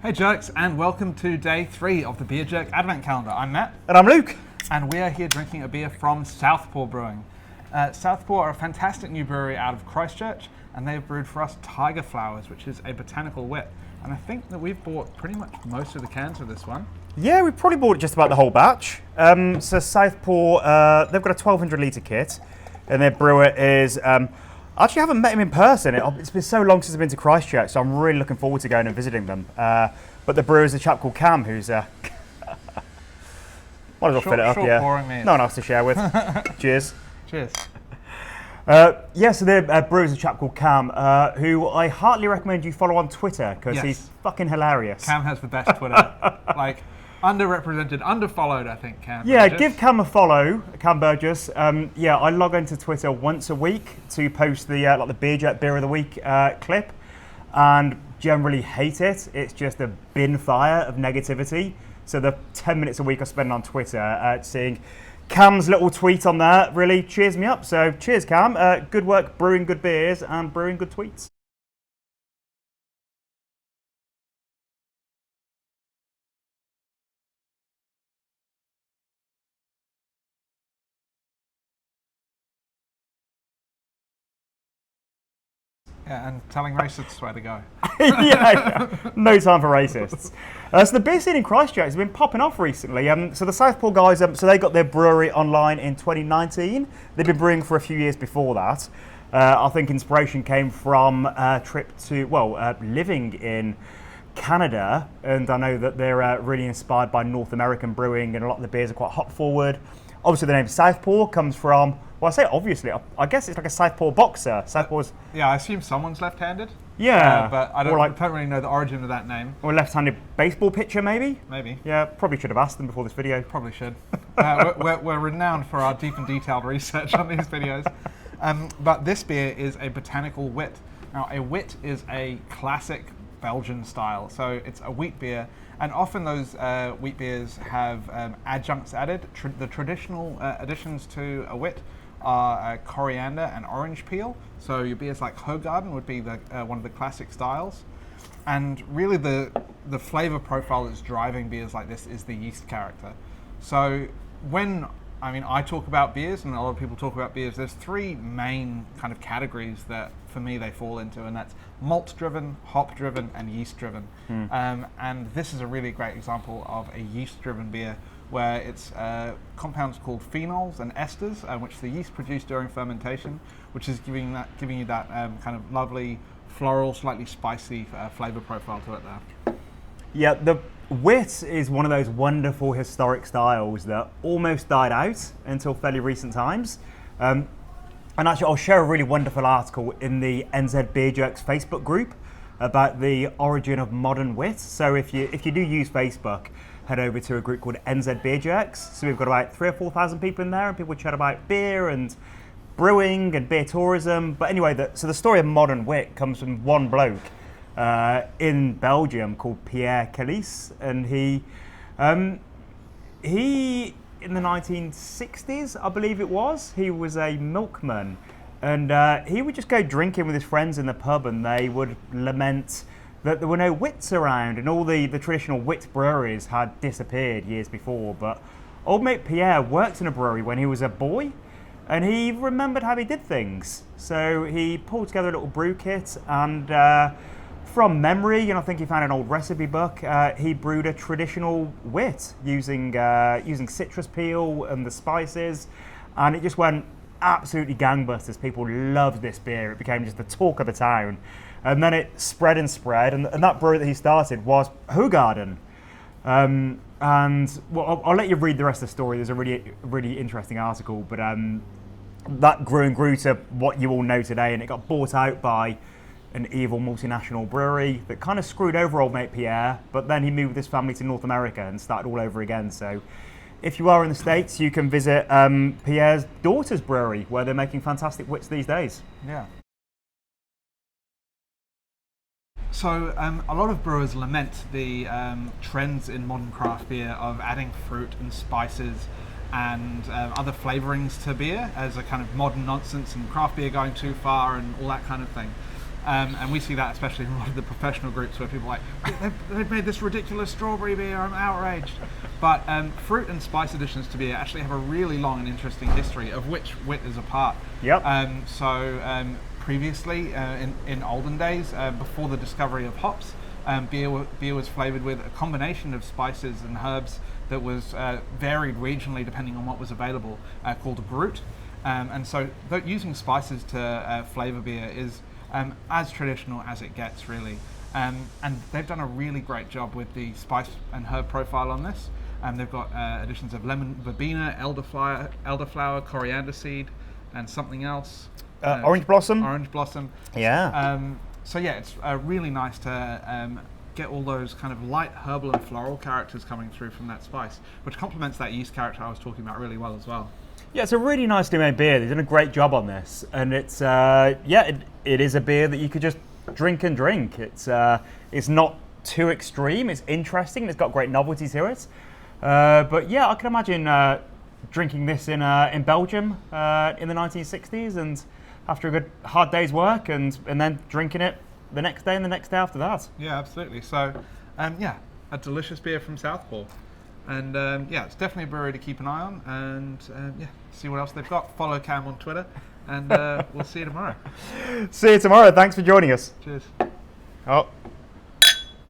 Hey jerks, and welcome to day 3 of the Beer Jerk Advent Calendar. I'm Matt. And I'm Luke. And we are here drinking a beer from Southpaw Brewing. Southpaw are a fantastic new brewery out of Christchurch, and they've brewed for us Tiger Flowers, which is a botanical wit. And I think that we've bought pretty much most of the cans of this one. Yeah, we probably bought just about the whole batch. So Southpaw, they've got a 1,200 litre kit, and their brewer is... I actually haven't met him in person. It's been so long since I've been to Christchurch, so I'm really looking forward to going and visiting them. But the brewer is a chap called Cam, who's... might as well fill it up, yeah. No one else to share with. Cheers. Cheers. So the brewer is a chap called Cam, who I heartily recommend you follow on Twitter, because he's fucking hilarious. Cam has the best Twitter. Underrepresented, underfollowed, I think, Cam. Yeah, Burgess. give Cam a follow, Cam Burgess. I log into Twitter once a week to post the the Beer Jerk Beer of the Week clip, and generally hate it. It's just a bin fire of negativity. So the 10 minutes a week I spend on Twitter seeing Cam's little tweet on there really cheers me up. So cheers, Cam. Good work brewing good beers and brewing good tweets. Yeah, and telling racists where to go. yeah, no time for racists. So the beer scene in Christchurch has been popping off recently. So the Southpaw guys, so they got their brewery online in 2019. They've been brewing for a few years before that. I think inspiration came from a trip to, living in Canada, and I know that they're really inspired by North American brewing, and a lot of the beers are quite hop forward. Obviously, the name Southpaw comes from, well, I say obviously, I guess it's like a Southpaw boxer. Southpaw's... Yeah, I assume someone's left-handed. Yeah. But I don't really know the origin of that name. Or a left-handed baseball pitcher, maybe? Maybe. Yeah, probably should have asked them before this video. Probably should. We're renowned for our deep and detailed research on these videos. But this beer is a botanical wit. Now, a wit is a classic Belgian style. So it's a wheat beer. And often those wheat beers have adjuncts added. The traditional additions to a wit are coriander and orange peel. So your beers like Hoegaarden would be one of the classic styles. And really the flavor profile that's driving beers like this is the yeast character. So when I talk about beers, and a lot of people talk about beers, there's 3 main kind of categories that, for me, they fall into, and that's malt-driven, hop-driven, and yeast-driven. And this is a really great example of a yeast-driven beer, where it's compounds called phenols and esters, which the yeast produce during fermentation, which is giving you that kind of lovely, floral, slightly spicy flavor profile to it there. Yeah, the wit is one of those wonderful historic styles that almost died out until fairly recent times. And actually, I'll share a really wonderful article in the NZ Beer Jerks Facebook group about the origin of modern wit. So if you do use Facebook, head over to a group called NZ Beer Jerks. So we've got about 3,000 or 4,000 people in there, and people chat about beer and brewing and beer tourism. But anyway, so the story of modern wit comes from one bloke in Belgium called Pierre Calisse, and he in the 1960s, I believe it was, he was a milkman, and he would just go drinking with his friends in the pub, and they would lament that there were no wits around, and all the traditional wit breweries had disappeared years before. But old mate Pierre worked in a brewery when he was a boy, and he remembered how he did things. So he pulled together a little brew kit, and from memory, and I think he found an old recipe book, he brewed a traditional wit using citrus peel and the spices, and it just went absolutely gangbusters. People loved this beer. It became just the talk of the town. And then it spread, and that brewery that he started was Hoegaarden. And I'll let you read the rest of the story. There's a really interesting article, but that grew to what you all know today, and it got bought out by an evil multinational brewery that kind of screwed over old mate Pierre, but then he moved with his family to North America and started all over again. So if you are in the States, you can visit Pierre's daughter's brewery, where they're making fantastic wits these days. Yeah. So a lot of brewers lament the trends in modern craft beer of adding fruit and spices and other flavorings to beer as a kind of modern nonsense, and craft beer going too far and all that kind of thing. And we see that especially in a lot of the professional groups where people are like, they've made this ridiculous strawberry beer, I'm outraged. But fruit and spice additions to beer actually have a really long and interesting history, of which wit is a part. Yep. Previously, in olden days, before the discovery of hops, beer was flavored with a combination of spices and herbs that was varied regionally depending on what was available, called a brut. And so using spices to flavor beer is as traditional as it gets, really. And they've done a really great job with the spice and herb profile on this. They've got additions of lemon verbena, elderflower, coriander seed, and something else. Orange blossom. Orange blossom. Yeah. So yeah, it's really nice to get all those kind of light herbal and floral characters coming through from that spice, which complements that yeast character I was talking about really well as well. Yeah, it's a really nicely made beer. They've done a great job on this, and it's it is a beer that you could just drink and drink. It's not too extreme. It's interesting. It's got great novelty to it. But yeah, I can imagine drinking this in Belgium in the 1960s, and after a good hard day's work, and then drinking it the next day and the next day after that. Yeah, absolutely. So, a delicious beer from Southpaw. And it's definitely a brewery to keep an eye on, and see what else they've got. Follow Cam on Twitter, and we'll see you tomorrow. See you tomorrow. Thanks for joining us. Cheers. Oh.